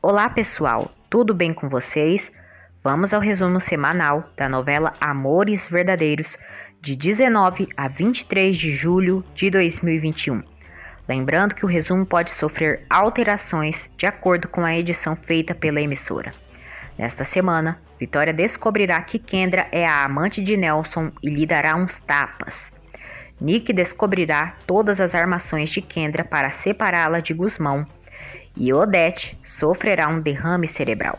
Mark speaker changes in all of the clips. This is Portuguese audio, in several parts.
Speaker 1: Olá pessoal, tudo bem com vocês? Vamos ao resumo semanal da novela Amores Verdadeiros, de 19 a 23 de julho de 2021. Lembrando que o resumo pode sofrer alterações de acordo com a edição feita pela emissora. Nesta semana, Vitória descobrirá que Kendra é a amante de Nelson e lhe dará uns tapas. Nick descobrirá todas as armações de Kendra para separá-la de Gusmão. E Odete sofrerá um derrame cerebral.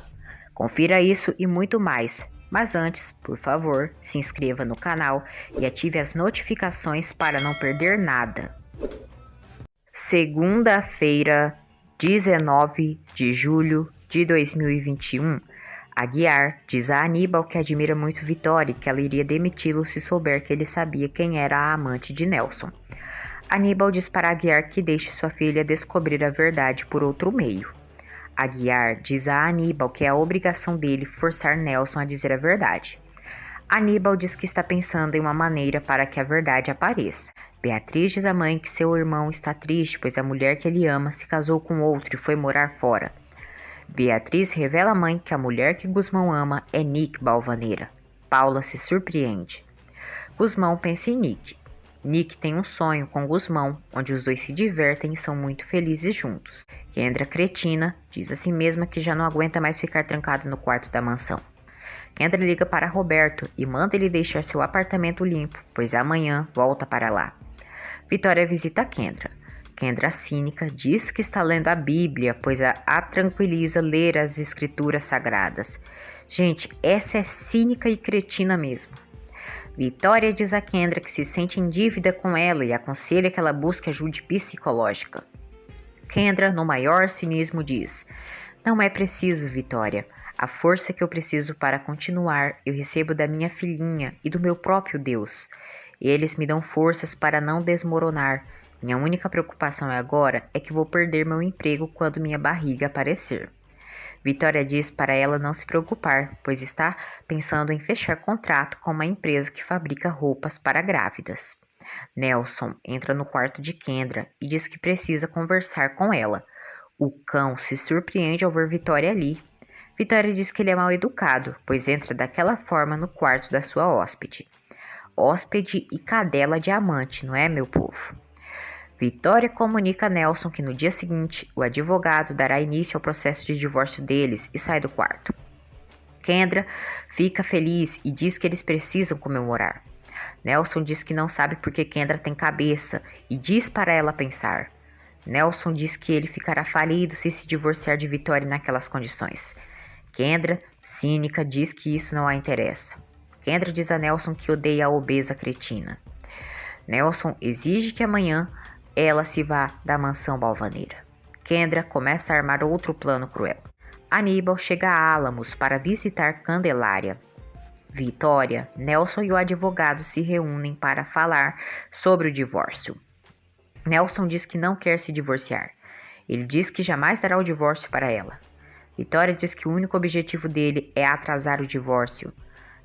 Speaker 1: Confira isso e muito mais. Mas antes, por favor, se inscreva no canal e ative as notificações para não perder nada. Segunda-feira, 19 de julho de 2021. Aguiar diz a Aníbal que admira muito Vitória e que ela iria demiti-lo se souber que ele sabia quem era a amante de Nelson. Aníbal diz para Aguiar que deixe sua filha descobrir a verdade por outro meio. Aguiar diz a Aníbal que é a obrigação dele forçar Nelson a dizer a verdade. Aníbal diz que está pensando em uma maneira para que a verdade apareça. Beatriz diz à mãe que seu irmão está triste, pois a mulher que ele ama se casou com outro e foi morar fora. Beatriz revela à mãe que a mulher que Gusmão ama é Nick Balvanera. Paula se surpreende. Gusmão pensa em Nick. Nick tem um sonho com Gusmão, onde os dois se divertem e são muito felizes juntos. Kendra, cretina, diz a si mesma que já não aguenta mais ficar trancada no quarto da mansão. Kendra liga para Roberto e manda ele deixar seu apartamento limpo, pois amanhã volta para lá. Vitória visita Kendra. Kendra, cínica, diz que está lendo a Bíblia, pois a tranquiliza ler as escrituras sagradas. Gente, essa é cínica e cretina mesmo. Vitória diz a Kendra que se sente em dívida com ela e aconselha que ela busque ajuda psicológica. Kendra, no maior cinismo, diz: "Não é preciso, Vitória. A força que eu preciso para continuar eu recebo da minha filhinha e do meu próprio Deus. Eles me dão forças para não desmoronar. Minha única preocupação agora é que vou perder meu emprego quando minha barriga aparecer." Vitória diz para ela não se preocupar, pois está pensando em fechar contrato com uma empresa que fabrica roupas para grávidas. Nelson entra no quarto de Kendra e diz que precisa conversar com ela. O cão se surpreende ao ver Vitória ali. Vitória diz que ele é mal educado, pois entra daquela forma no quarto da sua hóspede. Hóspede e cadela de amante, não é, meu povo? Vitória comunica a Nelson que no dia seguinte o advogado dará início ao processo de divórcio deles e sai do quarto. Kendra fica feliz e diz que eles precisam comemorar. Nelson diz que não sabe porque Kendra tem cabeça e diz para ela pensar. Nelson diz que ele ficará falido se divorciar de Vitória naquelas condições. Kendra, cínica, diz que isso não a interessa. Kendra diz a Nelson que odeia a obesa cretina. Nelson exige que amanhã ela se vá da mansão Balvanera. Kendra começa a armar outro plano cruel. Aníbal chega a Álamos para visitar Candelária. Vitória, Nelson e o advogado se reúnem para falar sobre o divórcio. Nelson diz que não quer se divorciar. Ele diz que jamais dará o divórcio para ela. Vitória diz que o único objetivo dele é atrasar o divórcio.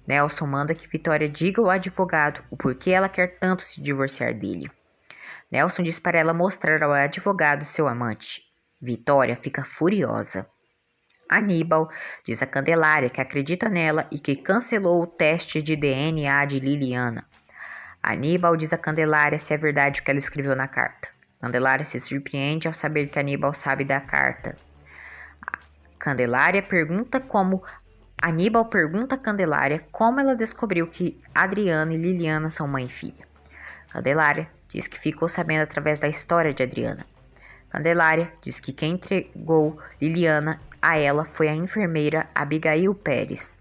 Speaker 1: Nelson manda que Vitória diga ao advogado o porquê ela quer tanto se divorciar dele. Nelson diz para ela mostrar ao advogado seu amante. Vitória fica furiosa. Aníbal diz a Candelária que acredita nela e que cancelou o teste de DNA de Liliana. Aníbal diz a Candelária se é verdade o que ela escreveu na carta. Candelária se surpreende ao saber que Aníbal sabe da carta. Aníbal pergunta a Candelária como ela descobriu que Adriana e Liliana são mãe e filha. Candelária diz que ficou sabendo através da história de Adriana. Candelária diz que quem entregou Liliana a ela foi a enfermeira Abigail Pérez.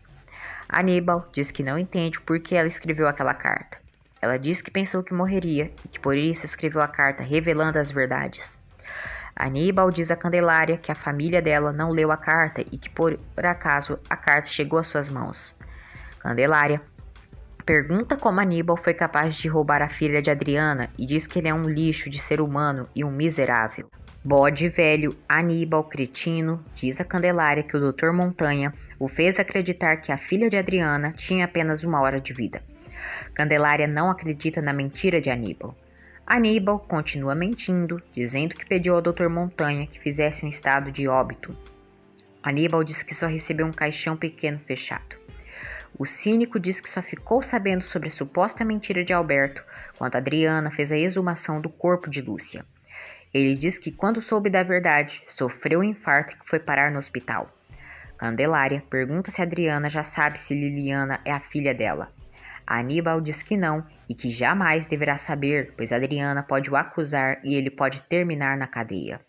Speaker 1: Aníbal diz que não entende por que ela escreveu aquela carta. Ela diz que pensou que morreria e que por isso escreveu a carta revelando as verdades. Aníbal diz a Candelária que a família dela não leu a carta e que por acaso a carta chegou às suas mãos. Candelária pergunta como Aníbal foi capaz de roubar a filha de Adriana e diz que ele é um lixo de ser humano e um miserável. Bode velho, Aníbal, cretino, diz a Candelária que o Dr. Montanha o fez acreditar que a filha de Adriana tinha apenas 1 hora de vida. Candelária não acredita na mentira de Aníbal. Aníbal continua mentindo, dizendo que pediu ao Dr. Montanha que fizesse um estado de óbito. Aníbal diz que só recebeu um caixão pequeno fechado. O cínico diz que só ficou sabendo sobre a suposta mentira de Alberto quando Adriana fez a exumação do corpo de Lúcia. Ele diz que quando soube da verdade, sofreu um infarto e foi parar no hospital. Candelária pergunta se Adriana já sabe se Liliana é a filha dela. Aníbal diz que não e que jamais deverá saber, pois Adriana pode o acusar e ele pode terminar na cadeia.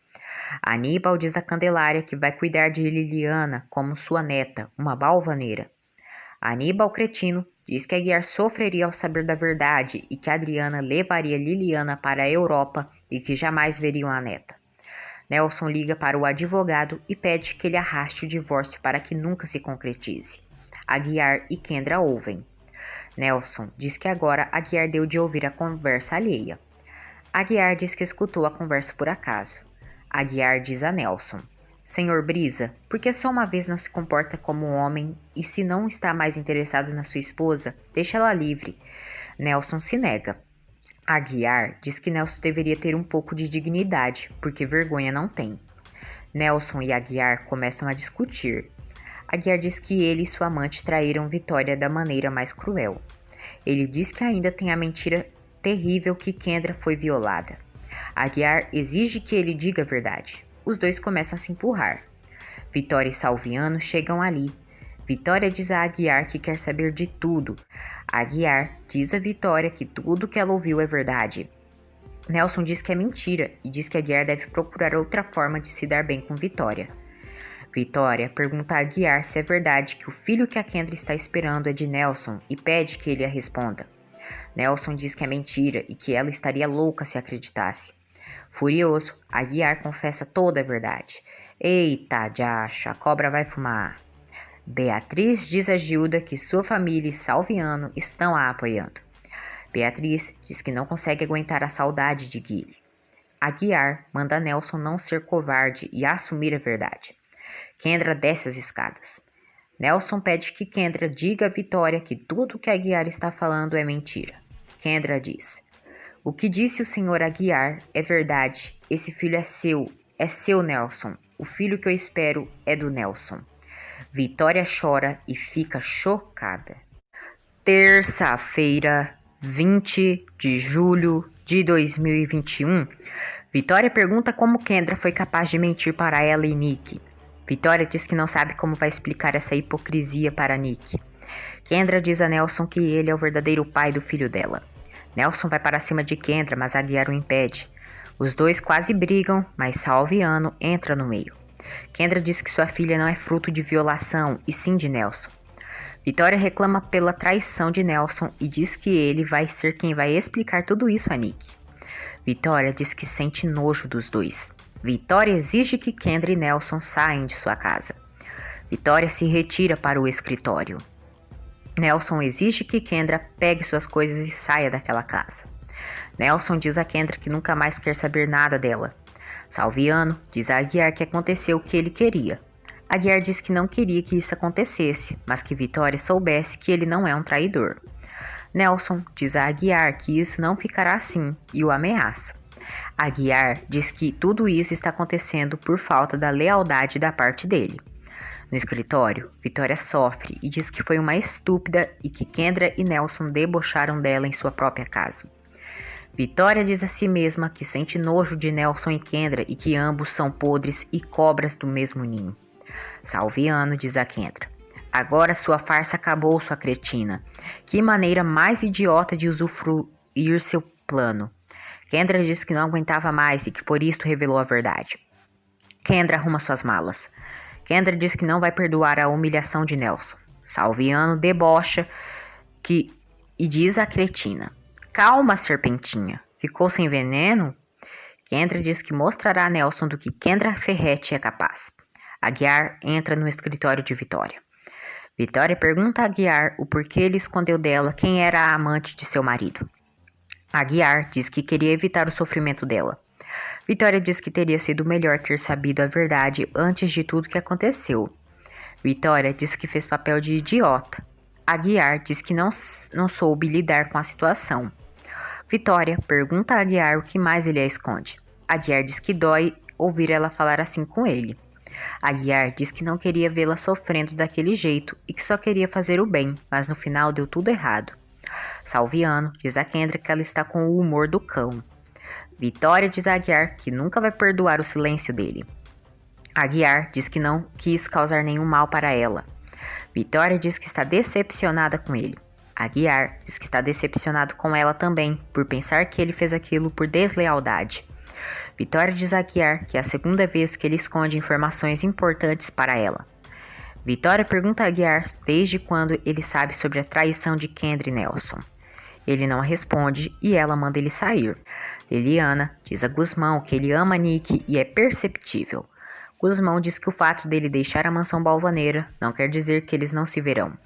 Speaker 1: Aníbal diz a Candelária que vai cuidar de Liliana como sua neta, uma balvaneira. Aníbal cretino diz que Aguiar sofreria ao saber da verdade e que Adriana levaria Liliana para a Europa e que jamais veriam a neta. Nelson liga para o advogado e pede que ele arraste o divórcio para que nunca se concretize. Aguiar e Kendra ouvem. Nelson diz que agora Aguiar deu de ouvir a conversa alheia. Aguiar diz que escutou a conversa por acaso. Aguiar diz a Nelson: Senhor Brisa, por que só uma vez não se comporta como um homem e se não está mais interessado na sua esposa, deixa ela livre? Nelson se nega. Aguiar diz que Nelson deveria ter um pouco de dignidade, porque vergonha não tem. Nelson e Aguiar começam a discutir. Aguiar diz que ele e sua amante traíram Vitória da maneira mais cruel. Ele diz que ainda tem a mentira terrível que Kendra foi violada. Aguiar exige que ele diga a verdade. Os dois começam a se empurrar. Vitória e Salviano chegam ali. Vitória diz a Aguiar que quer saber de tudo. Aguiar diz a Vitória que tudo que ela ouviu é verdade. Nelson diz que é mentira e diz que Aguiar deve procurar outra forma de se dar bem com Vitória. Vitória pergunta a Aguiar se é verdade que o filho que a Kendra está esperando é de Nelson e pede que ele a responda. Nelson diz que é mentira e que ela estaria louca se acreditasse. Furioso, Aguiar confessa toda a verdade. Eita, Jacha, a cobra vai fumar. Beatriz diz a Gilda que sua família e Salviano estão a apoiando. Beatriz diz que não consegue aguentar a saudade de Guile. Aguiar manda Nelson não ser covarde e assumir a verdade. Kendra desce as escadas. Nelson pede que Kendra diga a Vitória que tudo que Aguiar está falando é mentira. Kendra diz: O que disse o senhor Aguiar é verdade. Esse filho é seu, Nelson. O filho que eu espero é do Nelson. Vitória chora e fica chocada. Terça-feira, 20 de julho de 2021. Vitória pergunta como Kendra foi capaz de mentir para ela e Nick. Vitória diz que não sabe como vai explicar essa hipocrisia para Nick. Kendra diz a Nelson que ele é o verdadeiro pai do filho dela. Nelson vai para cima de Kendra, mas Aguiar o impede. Os dois quase brigam, mas Salviano entra no meio. Kendra diz que sua filha não é fruto de violação, e sim de Nelson. Vitória reclama pela traição de Nelson e diz que ele vai ser quem vai explicar tudo isso a Nick. Vitória diz que sente nojo dos dois. Vitória exige que Kendra e Nelson saiam de sua casa. Vitória se retira para o escritório. Nelson exige que Kendra pegue suas coisas e saia daquela casa. Nelson diz a Kendra que nunca mais quer saber nada dela. Salviano diz a Aguiar que aconteceu o que ele queria. Aguiar diz que não queria que isso acontecesse, mas que Vitória soubesse que ele não é um traidor. Nelson diz a Aguiar que isso não ficará assim e o ameaça. Aguiar diz que tudo isso está acontecendo por falta da lealdade da parte dele. No escritório, Vitória sofre e diz que foi uma estúpida e que Kendra e Nelson debocharam dela em sua própria casa. Vitória diz a si mesma que sente nojo de Nelson e Kendra e que ambos são podres e cobras do mesmo ninho. Salviano diz a Kendra: Agora sua farsa acabou, sua cretina. Que maneira mais idiota de usufruir seu plano. Kendra diz que não aguentava mais e que por isso revelou a verdade. Kendra arruma suas malas. Kendra diz que não vai perdoar a humilhação de Nelson. Salviano debocha e diz à cretina: Calma, serpentinha. Ficou sem veneno? Kendra diz que mostrará a Nelson do que Kendra Ferretti é capaz. Aguiar entra no escritório de Vitória. Vitória pergunta a Aguiar o porquê ele escondeu dela quem era a amante de seu marido. Aguiar diz que queria evitar o sofrimento dela. Vitória diz que teria sido melhor ter sabido a verdade antes de tudo que aconteceu. Vitória diz que fez papel de idiota. Aguiar diz que não soube lidar com a situação. Vitória pergunta a Aguiar o que mais ele a esconde. Aguiar diz que dói ouvir ela falar assim com ele. Aguiar diz que não queria vê-la sofrendo daquele jeito e que só queria fazer o bem, mas no final deu tudo errado. Salviano diz a Kendra que ela está com o humor do cão. Vitória diz a Aguiar que nunca vai perdoar o silêncio dele. Aguiar diz que não quis causar nenhum mal para ela. Vitória diz que está decepcionada com ele. Aguiar diz que está decepcionado com ela também, por pensar que ele fez aquilo por deslealdade. Vitória diz a Aguiar que é a segunda vez que ele esconde informações importantes para ela. Vitória pergunta a Aguiar desde quando ele sabe sobre a traição de Kendra e Nelson. Ele não responde e ela manda ele sair. Liliana diz a Gusmão que ele ama Nick e é perceptível. Gusmão diz que o fato dele deixar a mansão Balvaneira não quer dizer que eles não se verão.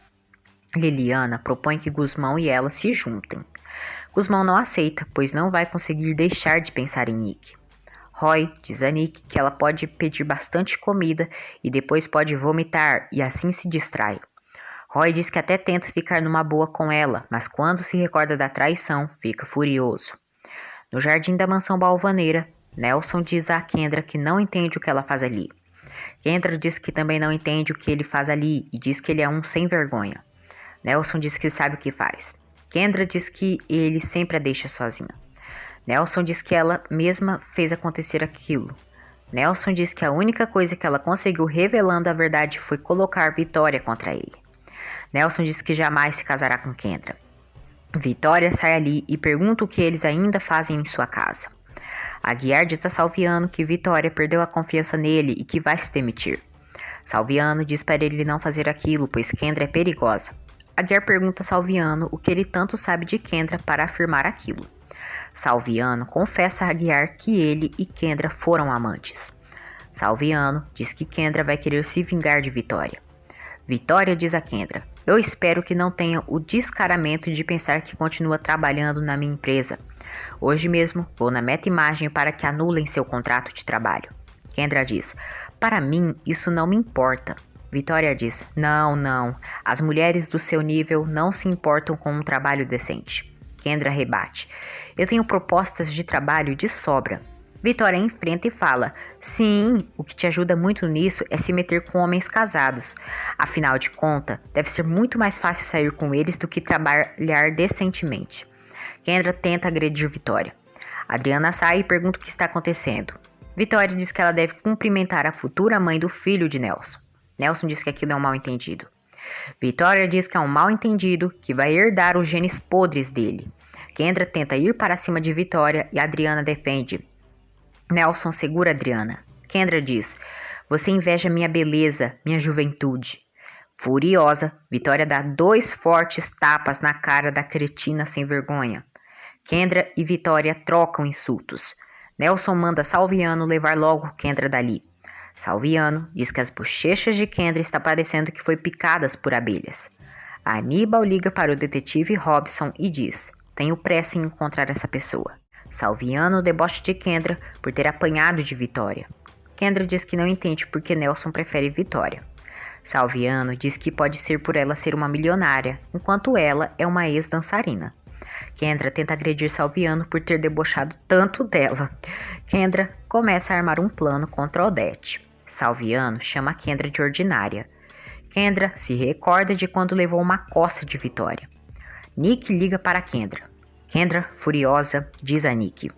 Speaker 1: Liliana propõe que Gusmão e ela se juntem. Gusmão não aceita, pois não vai conseguir deixar de pensar em Nick. Roy diz a Nick que ela pode pedir bastante comida e depois pode vomitar e assim se distrai. Roy diz que até tenta ficar numa boa com ela, mas quando se recorda da traição, fica furioso. No jardim da mansão Balvaneira, Nelson diz a Kendra que não entende o que ela faz ali. Kendra diz que também não entende o que ele faz ali e diz que ele é um sem vergonha. Nelson diz que sabe o que faz. Kendra diz que ele sempre a deixa sozinha. Nelson diz que ela mesma fez acontecer aquilo. Nelson diz que a única coisa que ela conseguiu revelando a verdade foi colocar Vitória contra ele. Nelson diz que jamais se casará com Kendra. Vitória sai ali e pergunta o que eles ainda fazem em sua casa. Aguiar diz a Salviano que Vitória perdeu a confiança nele e que vai se demitir. Salviano diz para ele não fazer aquilo, pois Kendra é perigosa. Aguiar pergunta a Salviano o que ele tanto sabe de Kendra para afirmar aquilo. Salviano confessa a Aguiar que ele e Kendra foram amantes. Salviano diz que Kendra vai querer se vingar de Vitória. Vitória diz a Kendra: eu espero que não tenha o descaramento de pensar que continua trabalhando na minha empresa. Hoje mesmo vou na Meta Imagem para que anulem seu contrato de trabalho. Kendra diz: para mim isso não me importa. Vitória diz: não, as mulheres do seu nível não se importam com um trabalho decente. Kendra rebate: eu tenho propostas de trabalho de sobra. Vitória enfrenta e fala: sim, o que te ajuda muito nisso é se meter com homens casados. Afinal de contas, deve ser muito mais fácil sair com eles do que trabalhar decentemente. Kendra tenta agredir Vitória. Adriana sai e pergunta o que está acontecendo. Vitória diz que ela deve cumprimentar a futura mãe do filho de Nelson. Nelson diz que aquilo é um mal-entendido. Vitória diz que é um mal-entendido que vai herdar os genes podres dele. Kendra tenta ir para cima de Vitória e Adriana defende. Nelson segura Adriana. Kendra diz: você inveja minha beleza, minha juventude. Furiosa, Vitória dá 2 fortes tapas na cara da cretina sem vergonha. Kendra e Vitória trocam insultos. Nelson manda Salviano levar logo Kendra dali. Salviano diz que as bochechas de Kendra está parecendo que foi picadas por abelhas. Aníbal liga para o detetive Robson e diz: tenho pressa em encontrar essa pessoa. Salviano debocha de Kendra por ter apanhado de Vitória. Kendra diz que não entende por que Nelson prefere Vitória. Salviano diz que pode ser por ela ser uma milionária, enquanto ela é uma ex-dançarina. Kendra tenta agredir Salviano por ter debochado tanto dela. Kendra começa a armar um plano contra Odete. Salviano chama Kendra de ordinária. Kendra se recorda de quando levou uma coça de Vitória. Nick liga para Kendra. Kendra, furiosa, diz a Nick: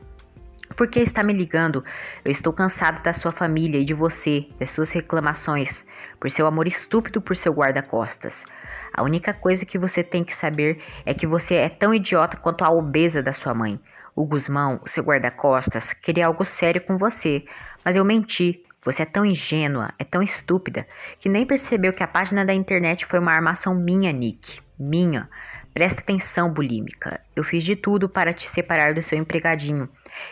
Speaker 1: por que está me ligando? Eu estou cansada da sua família e de você, das suas reclamações, por seu amor estúpido por seu guarda-costas. A única coisa que você tem que saber é que você é tão idiota quanto a obesa da sua mãe. O Gusmão, o seu guarda-costas, queria algo sério com você, mas eu menti. Você é tão ingênua, é tão estúpida, que nem percebeu que a página da internet foi uma armação minha, Nick. Minha. Presta atenção, bulímica. Eu fiz de tudo para te separar do seu empregadinho.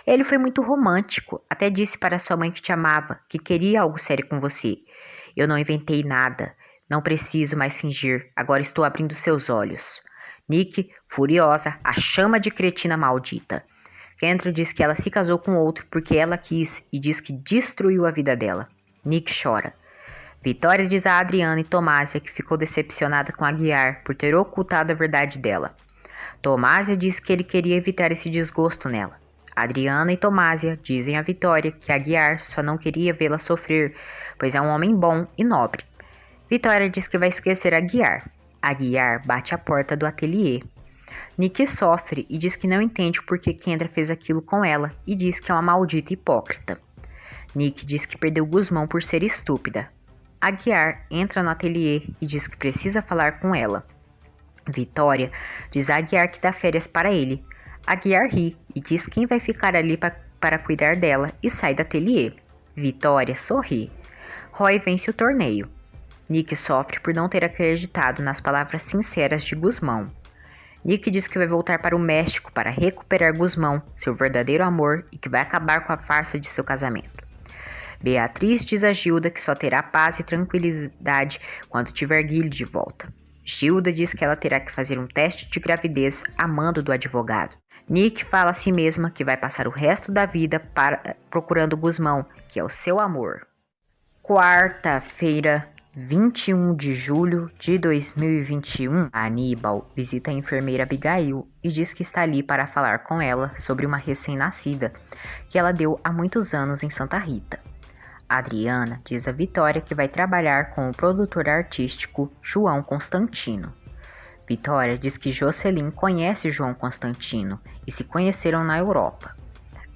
Speaker 1: Ele foi muito romântico. Até disse para sua mãe que te amava, que queria algo sério com você. Eu não inventei nada. Não preciso mais fingir. Agora estou abrindo seus olhos. Nick, furiosa, a chama de cretina maldita. Kendra diz que ela se casou com outro porque ela quis e diz que destruiu a vida dela. Nick chora. Vitória diz a Adriana e Tomásia que ficou decepcionada com Aguiar por ter ocultado a verdade dela. Tomásia diz que ele queria evitar esse desgosto nela. Adriana e Tomásia dizem a Vitória que Aguiar só não queria vê-la sofrer, pois é um homem bom e nobre. Vitória diz que vai esquecer Aguiar. Aguiar bate a porta do ateliê. Nick sofre e diz que não entende por que Kendra fez aquilo com ela e diz que é uma maldita hipócrita. Nick diz que perdeu Guzmão por ser estúpida. Aguiar entra no ateliê e diz que precisa falar com ela. Vitória diz a Aguiar que dá férias para ele. Aguiar ri e diz quem vai ficar ali para cuidar dela e sai do ateliê. Vitória sorri. Roy vence o torneio. Nick sofre por não ter acreditado nas palavras sinceras de Guzmão. Nick diz que vai voltar para o México para recuperar Guzmão, seu verdadeiro amor, e que vai acabar com a farsa de seu casamento. Beatriz diz a Gilda que só terá paz e tranquilidade quando tiver Guilherme de volta. Gilda diz que ela terá que fazer um teste de gravidez a mando do advogado. Nick fala a si mesma que vai passar o resto da vida procurando Guzmão, que é o seu amor. Quarta-feira, 21 de julho de 2021, Aníbal visita a enfermeira Abigail e diz que está ali para falar com ela sobre uma recém-nascida que ela deu há muitos anos em Santa Rita. Adriana diz a Vitória que vai trabalhar com o produtor artístico João Constantino. Vitória diz que Jocelyn conhece João Constantino e se conheceram na Europa.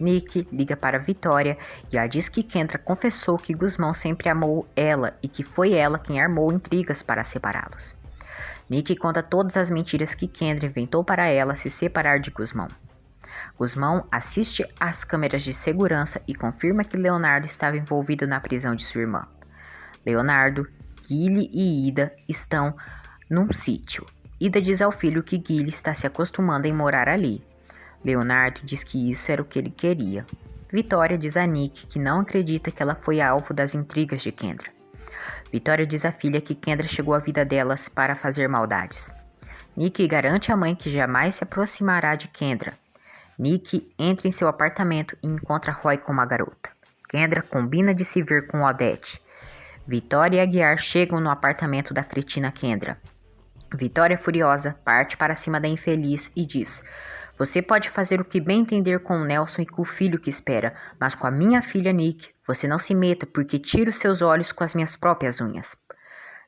Speaker 1: Nick liga para Vitória e a diz que Kendra confessou que Guzmão sempre amou ela e que foi ela quem armou intrigas para separá-los. Nick conta todas as mentiras que Kendra inventou para ela se separar de Guzmão. Guzmão assiste às câmeras de segurança e confirma que Leonardo estava envolvido na prisão de sua irmã. Leonardo, Guile e Ida estão num sítio. Ida diz ao filho que Guile está se acostumando em morar ali. Leonardo diz que isso era o que ele queria. Vitória diz a Nick que não acredita que ela foi alvo das intrigas de Kendra. Vitória diz à filha que Kendra chegou à vida delas para fazer maldades. Nick garante à mãe que jamais se aproximará de Kendra. Nick entra em seu apartamento e encontra Roy com uma garota. Kendra combina de se ver com Odete. Vitória e Aguiar chegam no apartamento da cretina Kendra. Vitória, furiosa, parte para cima da infeliz e diz: "Você pode fazer o que bem entender com o Nelson e com o filho que espera, mas com a minha filha Nick, você não se meta porque tiro seus olhos com as minhas próprias unhas."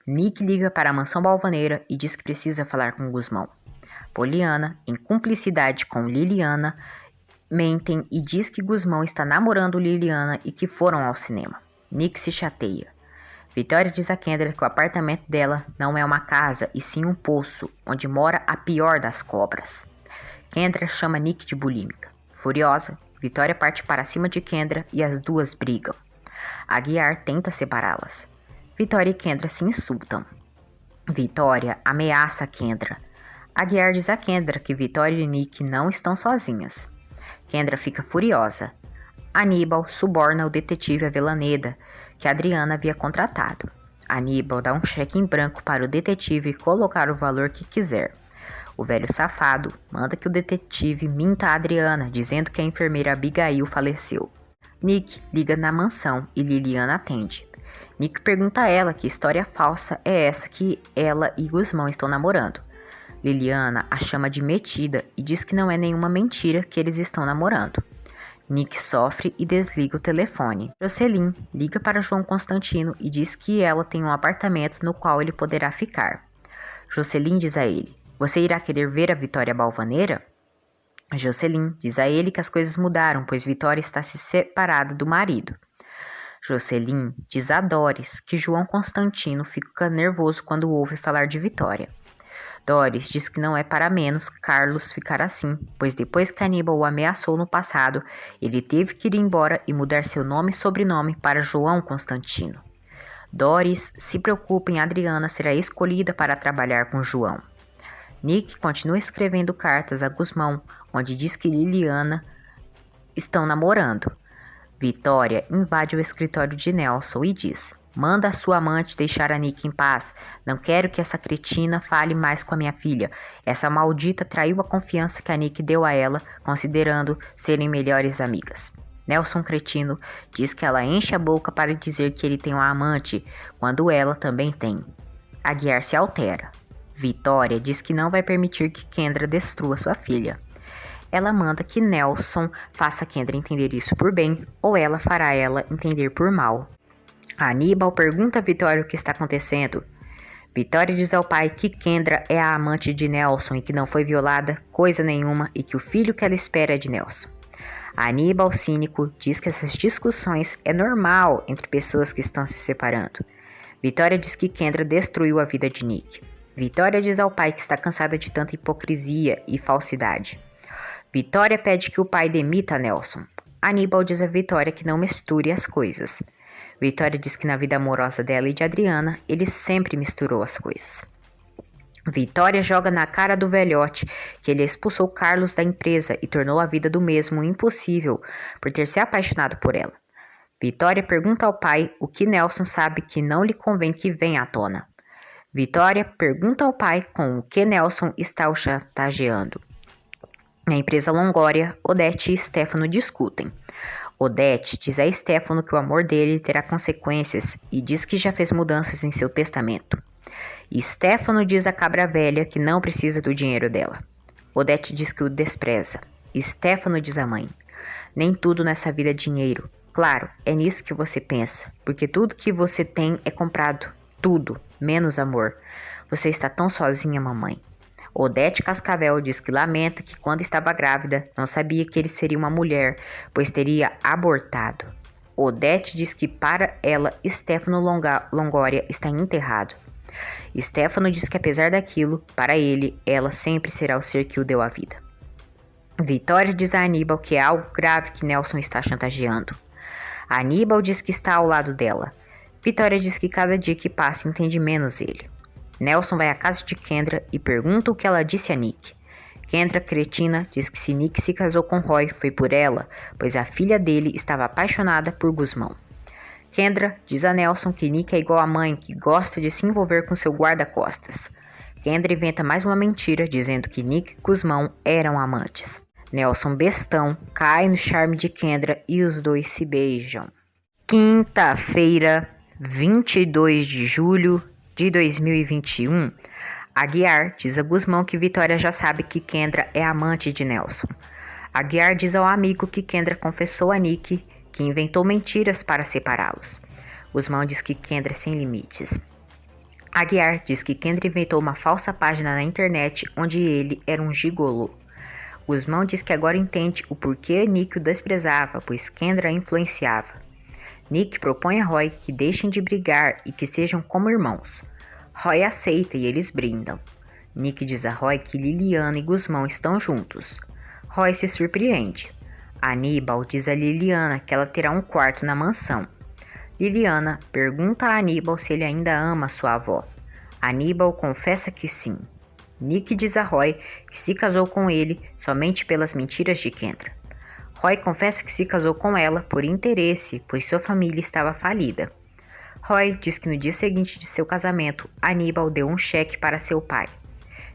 Speaker 1: Nick liga para a mansão Balvaneira e diz que precisa falar com Guzmão. Poliana, em cumplicidade com Liliana, mentem e diz que Guzmão está namorando Liliana e que foram ao cinema. Nick se chateia. Vitória diz a Kendra que o apartamento dela não é uma casa e sim um poço, onde mora a pior das cobras. Kendra chama Nick de bulímica. Furiosa, Vitória parte para cima de Kendra e as duas brigam. Aguiar tenta separá-las. Vitória e Kendra se insultam. Vitória ameaça Kendra. Aguiar diz a Kendra que Vitória e Nick não estão sozinhas. Kendra fica furiosa. Aníbal suborna o detetive Avellaneda, que Adriana havia contratado. Aníbal dá um cheque em branco para o detetive colocar o valor que quiser. O velho safado manda que o detetive minta a Adriana, dizendo que a enfermeira Abigail faleceu. Nick liga na mansão e Liliana atende. Nick pergunta a ela que história falsa é essa que ela e Guzmão estão namorando. Liliana a chama de metida e diz que não é nenhuma mentira que eles estão namorando. Nick sofre e desliga o telefone. Jocelyn liga para João Constantino e diz que ela tem um apartamento no qual ele poderá ficar. Jocelyn diz a ele: "Você irá querer ver a Vitória Balvaneira?" Jocelyn diz a ele que as coisas mudaram, pois Vitória está se separada do marido. Jocelyn diz a Doris que João Constantino fica nervoso quando ouve falar de Vitória. Doris diz que não é para menos Carlos ficar assim, pois depois que Aníbal o ameaçou no passado, ele teve que ir embora e mudar seu nome e sobrenome para João Constantino. Doris se preocupa em Adriana ser a escolhida para trabalhar com João. Nick continua escrevendo cartas a Guzmão, onde diz que Liliana estão namorando. Vitória invade o escritório de Nelson e diz: "Manda a sua amante deixar a Nick em paz. Não quero que essa cretina fale mais com a minha filha. Essa maldita traiu a confiança que a Nick deu a ela, considerando serem melhores amigas." Nelson cretino diz que ela enche a boca para dizer que ele tem uma amante, quando ela também tem. Aguiar se altera. Vitória diz que não vai permitir que Kendra destrua sua filha. Ela manda que Nelson faça Kendra entender isso por bem, ou ela fará ela entender por mal. Aníbal pergunta a Vitória o que está acontecendo. Vitória diz ao pai que Kendra é a amante de Nelson e que não foi violada coisa nenhuma e que o filho que ela espera é de Nelson. Aníbal, cínico, diz que essas discussões é normal entre pessoas que estão se separando. Vitória diz que Kendra destruiu a vida de Nick. Vitória diz ao pai que está cansada de tanta hipocrisia e falsidade. Vitória pede que o pai demita Nelson. Aníbal diz a Vitória que não misture as coisas. Vitória diz que na vida amorosa dela e de Adriana, ele sempre misturou as coisas. Vitória joga na cara do velhote que ele expulsou Carlos da empresa e tornou a vida do mesmo impossível por ter se apaixonado por ela. Vitória pergunta ao pai o que Nelson sabe que não lhe convém que venha à tona. Vitória pergunta ao pai com o que Nelson está o chantageando. Na empresa Longória, Odete e Stefano discutem. Odete diz a Stefano que o amor dele terá consequências e diz que já fez mudanças em seu testamento. Stefano diz a cabra velha que não precisa do dinheiro dela. Odete diz que o despreza. Stefano diz à mãe: nem tudo nessa vida é dinheiro. Claro, é nisso que você pensa, porque tudo que você tem é comprado. Tudo, menos amor. Você está tão sozinha, mamãe. Odete Cascavel diz que lamenta que quando estava grávida não sabia que ele seria uma mulher, pois teria abortado. Odete diz que para ela Stefano Longória está enterrado. Stefano diz que apesar daquilo, para ele, ela sempre será o ser que o deu a vida. Vitória diz a Aníbal que é algo grave que Nelson está chantageando. Aníbal diz que está ao lado dela. Vitória diz que cada dia que passa entende menos ele. Nelson vai à casa de Kendra e pergunta o que ela disse a Nick. Kendra, cretina, diz que se Nick se casou com Roy foi por ela, pois a filha dele estava apaixonada por Guzmão. Kendra diz a Nelson que Nick é igual à mãe, que gosta de se envolver com seu guarda-costas. Kendra inventa mais uma mentira, dizendo que Nick e Guzmão eram amantes. Nelson, bestão, cai no charme de Kendra e os dois se beijam. Quinta-feira, 22 de julho de 2021. Aguiar diz a Guzmão que Vitória já sabe que Kendra é amante de Nelson. Aguiar diz ao amigo que Kendra confessou a Nick que inventou mentiras para separá-los. Guzmão diz que Kendra é sem limites. Aguiar diz que Kendra inventou uma falsa página na internet onde ele era um gigolô. Guzmão diz que agora entende o porquê Nick o desprezava, pois Kendra a influenciava. Nick propõe a Roy que deixem de brigar e que sejam como irmãos. Roy aceita e eles brindam. Nick diz a Roy que Liliana e Guzmão estão juntos. Roy se surpreende. Aníbal diz a Liliana que ela terá um quarto na mansão. Liliana pergunta a Aníbal se ele ainda ama sua avó. Aníbal confessa que sim. Nick diz a Roy que se casou com ele somente pelas mentiras de Kendra. Roy confessa que se casou com ela por interesse, pois sua família estava falida. Roy diz que no dia seguinte de seu casamento, Aníbal deu um cheque para seu pai.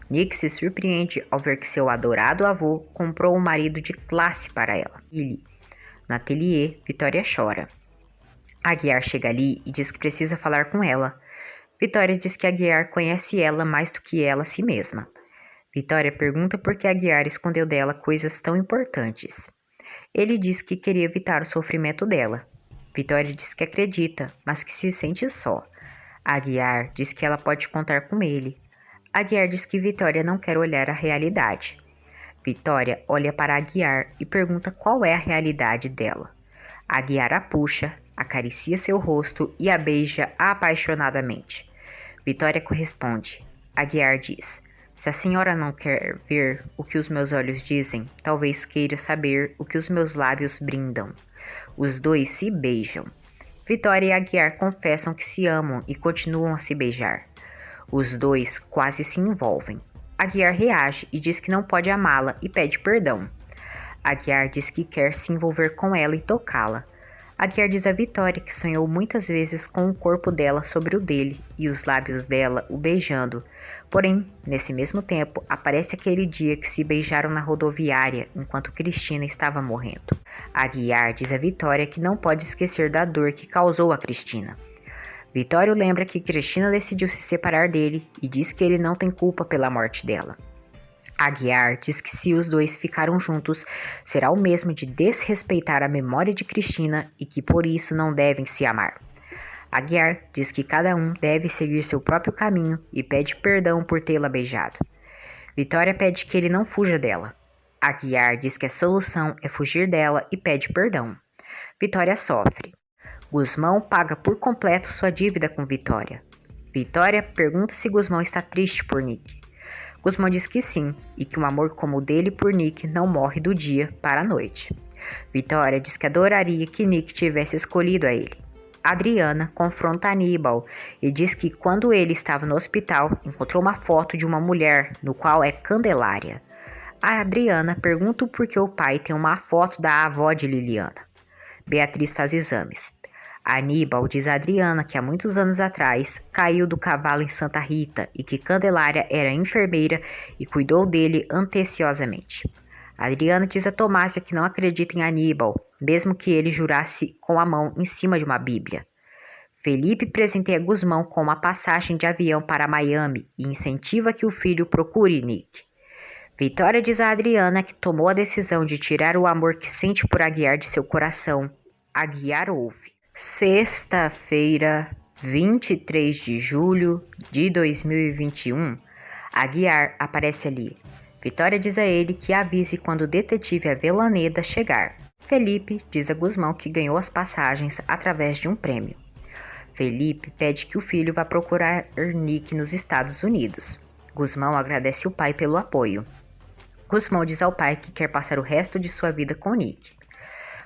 Speaker 1: Nick se surpreende ao ver que seu adorado avô comprou um marido de classe para ela. No ateliê, Vitória chora. Aguiar chega ali e diz que precisa falar com ela. Vitória diz que Aguiar conhece ela mais do que ela a si mesma. Vitória pergunta por que Aguiar escondeu dela coisas tão importantes. Ele diz que queria evitar o sofrimento dela. Vitória diz que acredita, mas que se sente só. Aguiar diz que ela pode contar com ele. Aguiar diz que Vitória não quer olhar a realidade. Vitória olha para Aguiar e pergunta qual é a realidade dela. Aguiar a puxa, acaricia seu rosto e a beija apaixonadamente. Vitória corresponde. Aguiar diz: se a senhora não quer ver o que os meus olhos dizem, talvez queira saber o que os meus lábios brindam. Os dois se beijam. Vitória e Aguiar confessam que se amam e continuam a se beijar. Os dois quase se envolvem. Aguiar reage e diz que não pode amá-la e pede perdão. Aguiar diz que quer se envolver com ela e tocá-la. Aguiar diz a Vitória que sonhou muitas vezes com o corpo dela sobre o dele e os lábios dela o beijando. Porém, nesse mesmo tempo, aparece aquele dia que se beijaram na rodoviária enquanto Cristina estava morrendo. Aguiar diz a Vitória que não pode esquecer da dor que causou a Cristina. Vitória lembra que Cristina decidiu se separar dele e diz que ele não tem culpa pela morte dela. Aguiar diz que se os dois ficaram juntos, será o mesmo de desrespeitar a memória de Cristina e que por isso não devem se amar. Aguiar diz que cada um deve seguir seu próprio caminho e pede perdão por tê-la beijado. Vitória pede que ele não fuja dela. Aguiar diz que a solução é fugir dela e pede perdão. Vitória sofre. Gusmão paga por completo sua dívida com Vitória. Vitória pergunta se Gusmão está triste por Nick. Gusmão diz que sim, e que um amor como o dele por Nick não morre do dia para a noite. Vitória diz que adoraria que Nick tivesse escolhido a ele. Adriana confronta Aníbal e diz que quando ele estava no hospital, encontrou uma foto de uma mulher, no qual é Candelária. A Adriana pergunta por que o pai tem uma foto da avó de Liliana. Beatriz faz exames. Aníbal diz a Adriana que há muitos anos atrás caiu do cavalo em Santa Rita e que Candelária era enfermeira e cuidou dele anteciosamente. Adriana diz a Tomásia que não acredita em Aníbal, mesmo que ele jurasse com a mão em cima de uma Bíblia. Felipe presenteia Gusmão com uma passagem de avião para Miami e incentiva que o filho procure Nick. Vitória diz a Adriana que tomou a decisão de tirar o amor que sente por Aguiar de seu coração. Aguiar ouve. Sexta-feira, 23 de julho de 2021, Aguiar aparece ali. Vitória diz a ele que avise quando o detetive Avellaneda chegar. Felipe diz a Gusmão que ganhou as passagens através de um prêmio. Felipe pede que o filho vá procurar Nick nos Estados Unidos. Gusmão agradece o pai pelo apoio. Gusmão diz ao pai que quer passar o resto de sua vida com Nick.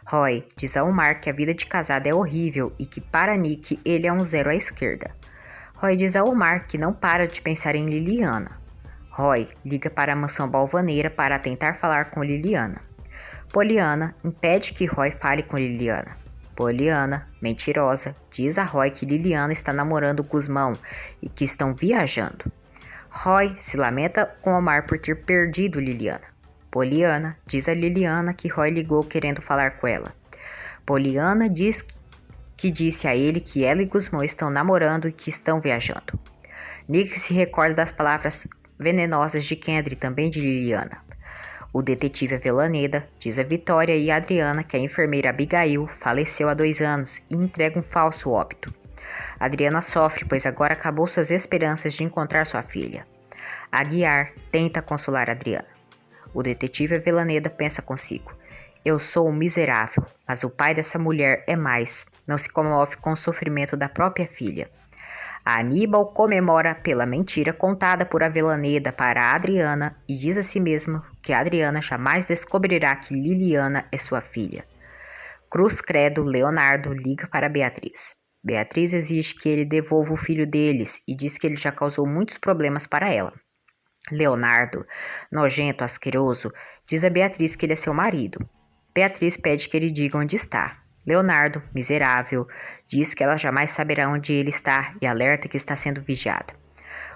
Speaker 1: Roy diz a Omar que a vida de casado é horrível e que para Nick ele é um zero à esquerda. Roy diz a Omar que não para de pensar em Liliana. Roy liga para a mansão Balvaneira para tentar falar com Liliana. Poliana impede que Roy fale com Liliana. Poliana, mentirosa, diz a Roy que Liliana está namorando Gusmão e que estão viajando. Roy se lamenta com Omar por ter perdido Liliana. Poliana diz a Liliana que Roy ligou querendo falar com ela. Poliana diz que disse a ele que ela e Gusmão estão namorando e que estão viajando. Nick se recorda das palavras venenosas de Kendra e também de Liliana. O detetive Avellaneda diz a Vitória e a Adriana que a enfermeira Abigail faleceu há 2 anos e entrega um falso óbito. Adriana sofre, pois agora acabou suas esperanças de encontrar sua filha. Aguiar tenta consolar Adriana. O detetive Avellaneda pensa consigo. Eu sou um miserável, mas o pai dessa mulher é mais. Não se comove com o sofrimento da própria filha. A Aníbal comemora pela mentira contada por Avellaneda para a Adriana e diz a si mesmo que a Adriana jamais descobrirá que Liliana é sua filha. Cruz credo, Leonardo liga para Beatriz. Beatriz exige que ele devolva o filho deles e diz que ele já causou muitos problemas para ela. Leonardo, nojento, asqueroso, diz a Beatriz que ele é seu marido. Beatriz pede que ele diga onde está. Leonardo, miserável, diz que ela jamais saberá onde ele está e alerta que está sendo vigiada.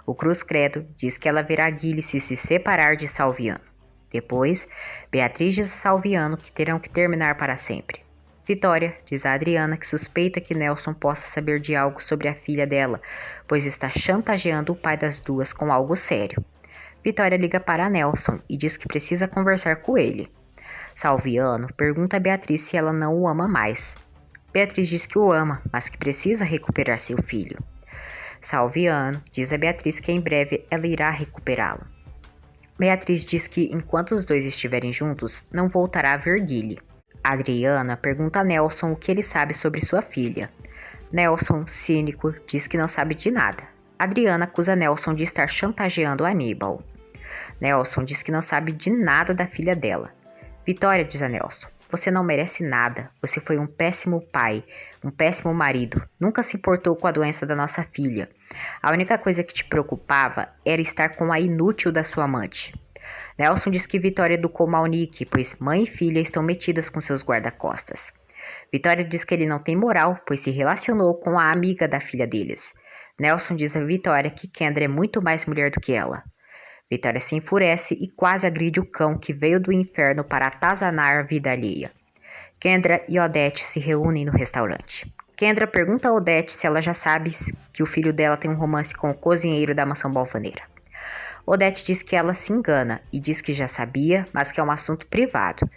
Speaker 1: O Cruz Credo diz que ela verá Guile se separar de Salviano. Depois, Beatriz diz a Salviano que terão que terminar para sempre. Vitória diz a Adriana que suspeita que Nelson possa saber de algo sobre a filha dela, pois está chantageando o pai das duas com algo sério. Vitória liga para Nelson e diz que precisa conversar com ele. Salviano pergunta a Beatriz se ela não o ama mais. Beatriz diz que o ama, mas que precisa recuperar seu filho. Salviano diz a Beatriz que em breve ela irá recuperá-lo. Beatriz diz que enquanto os dois estiverem juntos, não voltará a ver Guile. Adriana pergunta a Nelson o que ele sabe sobre sua filha. Nelson, cínico, diz que não sabe de nada. Adriana acusa Nelson de estar chantageando Aníbal. Nelson diz que não sabe de nada da filha dela. Vitória diz a Nelson: você não merece nada, você foi um péssimo pai, um péssimo marido, nunca se importou com a doença da nossa filha. A única coisa que te preocupava era estar com a inútil da sua amante. Nelson diz que Vitória educou mal Nick, pois mãe e filha estão metidas com seus guarda-costas. Vitória diz que ele não tem moral, pois se relacionou com a amiga da filha deles. Nelson diz a Vitória que Kendra é muito mais mulher do que ela. Vitória se enfurece e quase agride o cão que veio do inferno para atazanar a vida alheia. Kendra e Odete se reúnem no restaurante. Kendra pergunta a Odete se ela já sabe que o filho dela tem um romance com o cozinheiro da mansão Balvaneira. Odete diz que ela se engana e diz que já sabia, mas que é um assunto privado.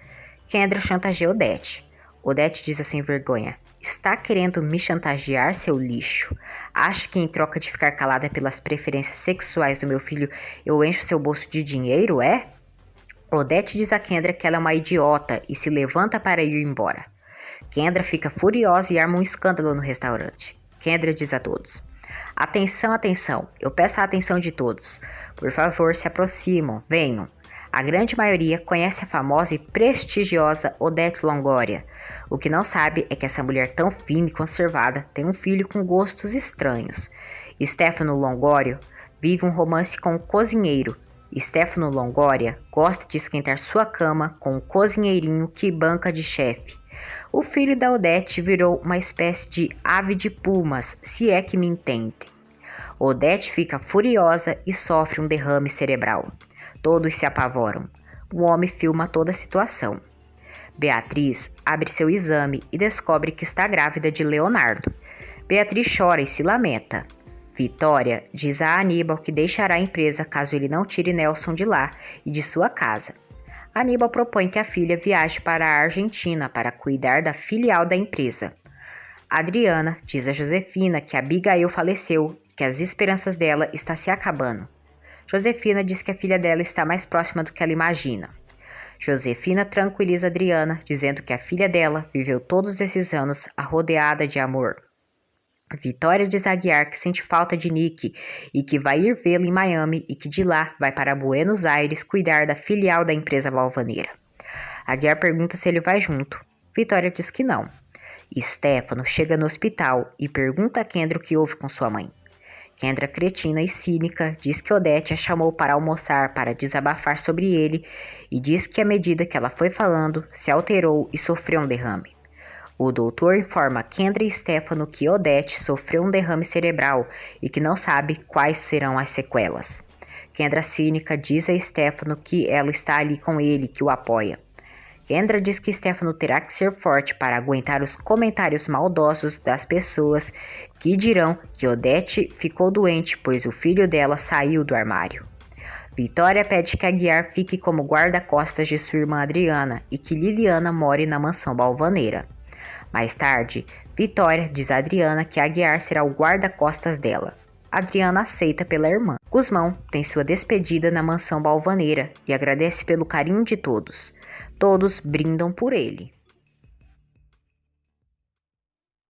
Speaker 1: Kendra chantageia Odete. Odete diz sem vergonha: Está querendo me chantagear, seu lixo? Acha que em troca de ficar calada pelas preferências sexuais do meu filho, eu encho seu bolso de dinheiro, é? Odete diz a Kendra que ela é uma idiota e se levanta para ir embora. Kendra fica furiosa e arma um escândalo no restaurante. Kendra diz a todos: atenção, atenção, eu peço a atenção de todos. Por favor, se aproximam, venham. A grande maioria conhece a famosa e prestigiosa Odete Longoria. O que não sabe é que essa mulher tão fina e conservada tem um filho com gostos estranhos. Stefano Longoria vive um romance com um cozinheiro. Stefano Longoria gosta de esquentar sua cama com um cozinheirinho que banca de chefe. O filho da Odete virou uma espécie de ave de plumas, se é que me entende. Odete fica furiosa e sofre um derrame cerebral. Todos se apavoram. O homem filma toda a situação. Beatriz abre seu exame e descobre que está grávida de Leonardo. Beatriz chora e se lamenta. Vitória diz a Aníbal que deixará a empresa caso ele não tire Nelson de lá e de sua casa. Aníbal propõe que a filha viaje para a Argentina para cuidar da filial da empresa. Adriana diz a Josefina que Abigail faleceu e que as esperanças dela estão se acabando. Josefina diz que a filha dela está mais próxima do que ela imagina. Josefina tranquiliza Adriana, dizendo que a filha dela viveu todos esses anos rodeada de amor. Vitória diz a Aguiar que sente falta de Nick e que vai ir vê-lo em Miami e que de lá vai para Buenos Aires cuidar da filial da empresa Balvaneira. Aguiar pergunta se ele vai junto. Vitória diz que não. Stefano chega no hospital e pergunta a Kendra o que houve com sua mãe. Kendra, cretina e cínica, diz que Odete a chamou para almoçar para desabafar sobre ele e diz que à medida que ela foi falando, se alterou e sofreu um derrame. O doutor informa Kendra e Stefano que Odete sofreu um derrame cerebral e que não sabe quais serão as sequelas. Kendra, cínica, diz a Stefano que ela está ali com ele, que o apoia. Kendra diz que Stefano terá que ser forte para aguentar os comentários maldosos das pessoas que dirão que Odete ficou doente pois o filho dela saiu do armário. Vitória pede que Aguiar fique como guarda-costas de sua irmã Adriana e que Liliana more na mansão Balvaneira. Mais tarde, Vitória diz a Adriana que Aguiar será o guarda-costas dela. Adriana aceita pela irmã. Gusmão tem sua despedida na mansão Balvaneira e agradece pelo carinho de todos. Todos brindam por ele.